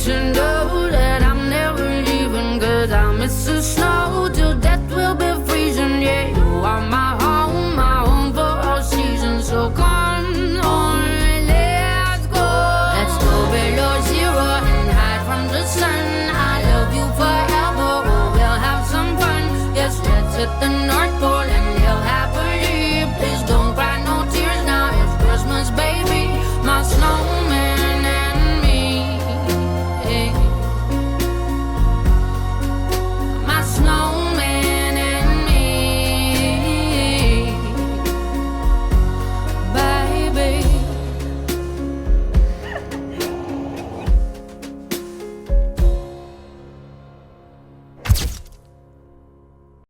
to know that I'm never leaving, 'cause I miss the snow till death will be freezing. Yeah, you are my home for all seasons. So come on, let's go. Let's go below zero and hide from the sun. I love you forever, oh, we'll have some fun. Yes, let's hit the North Pole and live happily